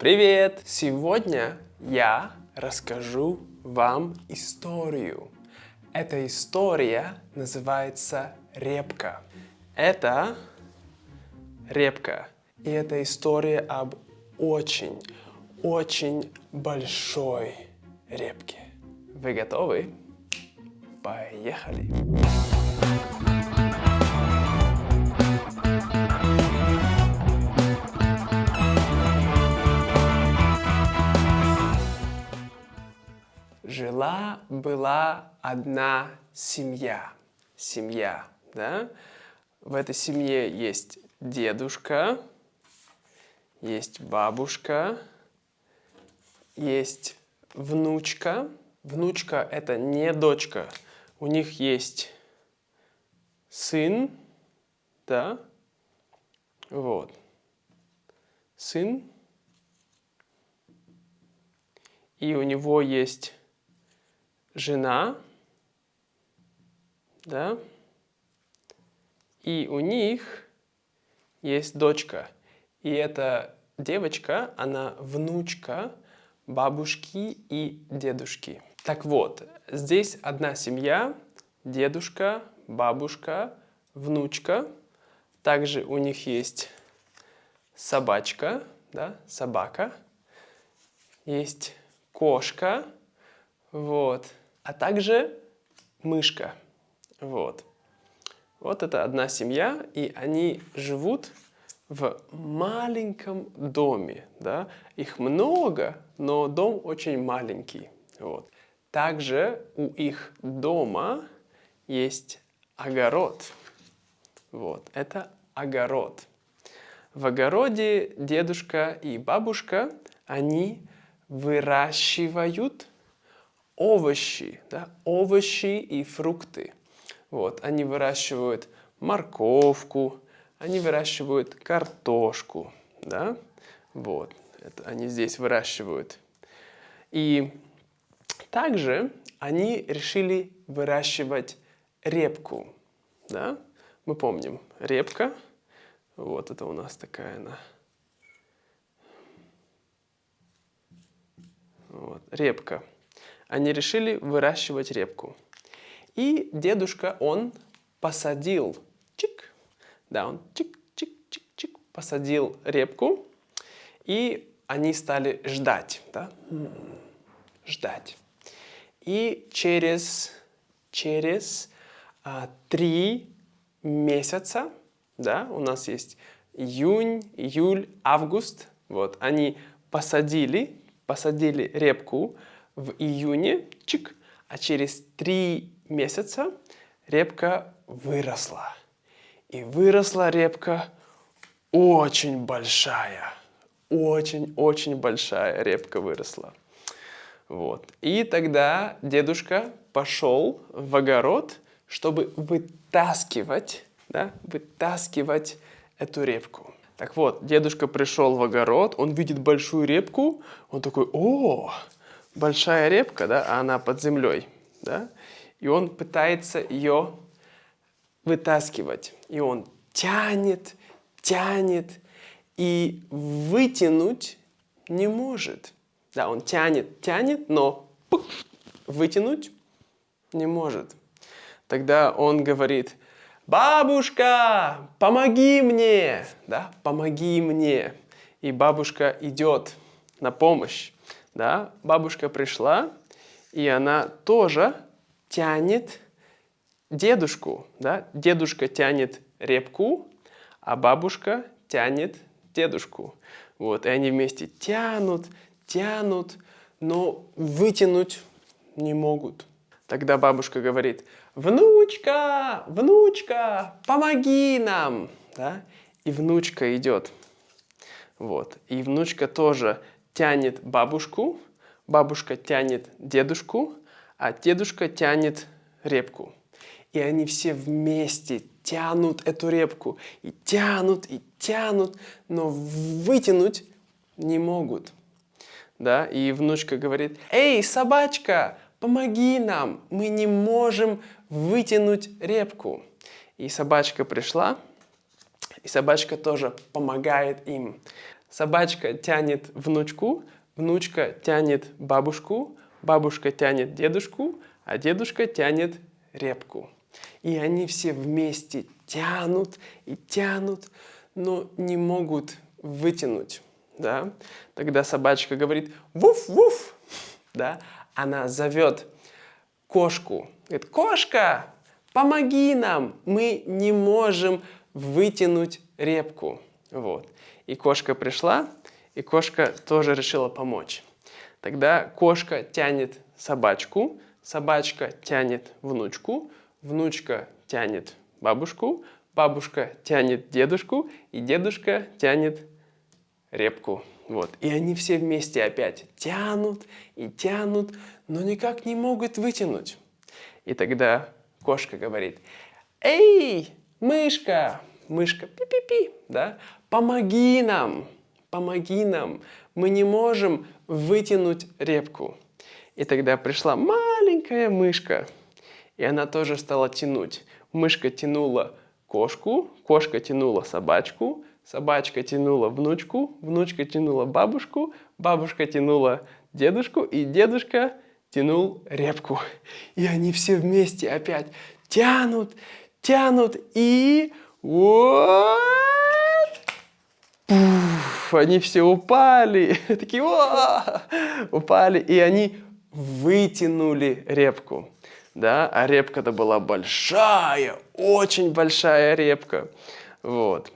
Привет! Сегодня я расскажу вам историю. Эта история называется «Репка». Это репка. И это история об очень большой репке. Вы готовы? Поехали! Жила-была одна семья. Семья, да? В этой семье есть дедушка, есть бабушка, есть внучка. Внучка – это не дочка. У них есть сын, да? Вот. Сын. И у него есть жена, да? И у них есть дочка. И эта девочка, она внучка бабушки и дедушки. Так вот, здесь одна семья, дедушка, бабушка, внучка. Также у них есть собачка, да, собака. Есть кошка, вот. А также мышка, вот. Вот это одна семья, и они живут в маленьком доме, да. Их много, но дом очень маленький, вот. Также у их дома есть огород, вот. Это огород. В огороде дедушка и бабушка, они выращивают овощи, да, овощи и фрукты. Вот, они выращивают морковку, они выращивают картошку, да, вот, это они здесь выращивают. И также они решили выращивать репку, да, мы помним, репка, вот это у нас такая она. Вот, репка. Они решили выращивать репку. И дедушка, он посадил, чик, да, он чик-чик-чик-чик, посадил репку, и они стали ждать, да, ждать. И через 3 месяца, да, у нас есть июнь, июль, август, вот, они посадили репку в июне, чик, а через 3 месяца репка выросла. И выросла репка очень большая. Очень большая репка выросла. Вот. И тогда дедушка пошел в огород, чтобы вытаскивать, да, вытаскивать эту репку. Так вот, дедушка пришел в огород, он видит большую репку, он такой: о, большая репка, да, а она под землей, да, и он пытается ее вытаскивать, и он тянет, и вытянуть не может. Да, он тянет, но вытянуть не может. Тогда он говорит: бабушка, помоги мне, да, помоги мне. И бабушка идет на помощь, да. Бабушка пришла, и она тоже тянет дедушку, да. Дедушка тянет репку, а бабушка тянет дедушку. Вот, и они вместе тянут, но вытянуть не могут. Тогда бабушка говорит: внучка, помоги нам, да? И внучка идет. Вот. И внучка тоже тянет бабушку, бабушка тянет дедушку, а дедушка тянет репку. И они все вместе тянут эту репку. И тянут, но вытянуть не могут. Да? И внучка говорит: эй, собачка, помоги нам, мы не можем вытянуть репку. И собачка пришла, и собачка тоже помогает им. Собачка тянет внучку, внучка тянет бабушку, бабушка тянет дедушку, а дедушка тянет репку. И они все вместе тянут и тянут, но не могут вытянуть. Да? Тогда собачка говорит «вуф-вуф». Да? Она зовет кошку. Говорит: «Кошка, помоги нам, мы не можем вытянуть репку». Вот. И кошка пришла, и кошка тоже решила помочь. Тогда кошка тянет собачку, собачка тянет внучку, внучка тянет бабушку, бабушка тянет дедушку, и дедушка тянет репку. Вот. И они все вместе опять тянут и тянут, но никак не могут вытянуть. И тогда кошка говорит: «Эй, мышка, мышка, пи-пи-пи, да, помоги нам, мы не можем вытянуть репку». И тогда пришла маленькая мышка, и она тоже стала тянуть. Мышка тянула кошку, кошка тянула собачку, собачка тянула внучку, внучка тянула бабушку, бабушка тянула дедушку, и дедушка тянул репку. И они все вместе опять тянут, тянут, и вот! Пуф, они все упали, такие упали, и они вытянули репку. Да? А репка-то была большая, очень большая репка. Вот.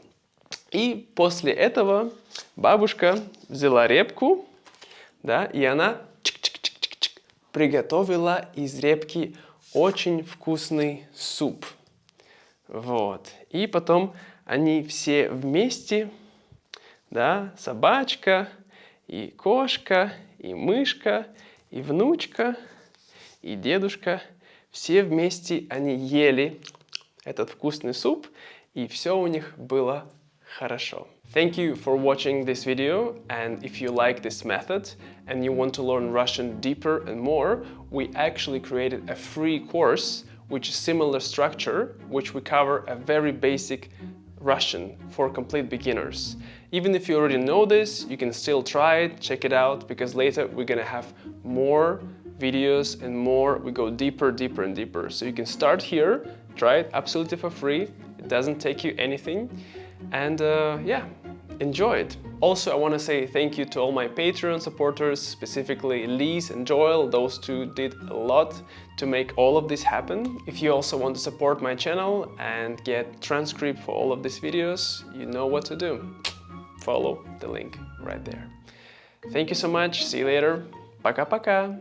И после этого бабушка взяла репку, да, и она приготовила из репки очень вкусный суп. Вот. И потом они все вместе, да, собачка, и кошка, и мышка, и внучка, и дедушка, все вместе они ели этот вкусный суп, и все у них было хорошо. Thank you for watching this video, and if you like this method and you want to learn Russian deeper and more, we actually created a free course which is similar structure, which we cover a very basic Russian for complete beginners. Even if you already know this, you can still try it, check it out, because later we're gonna have more videos and more, we go deeper, deeper and deeper. So you can start here, try it absolutely for free, it doesn't take you anything, and yeah, enjoy it. Also, I want to say thank you to all my Patreon supporters, specifically Lise and Joel. Those two did a lot to make all of this happen. If you also want to support my channel and get transcript for all of these videos, you know what to do. Follow the link right there. Thank you so much. See you later. Пока-пока.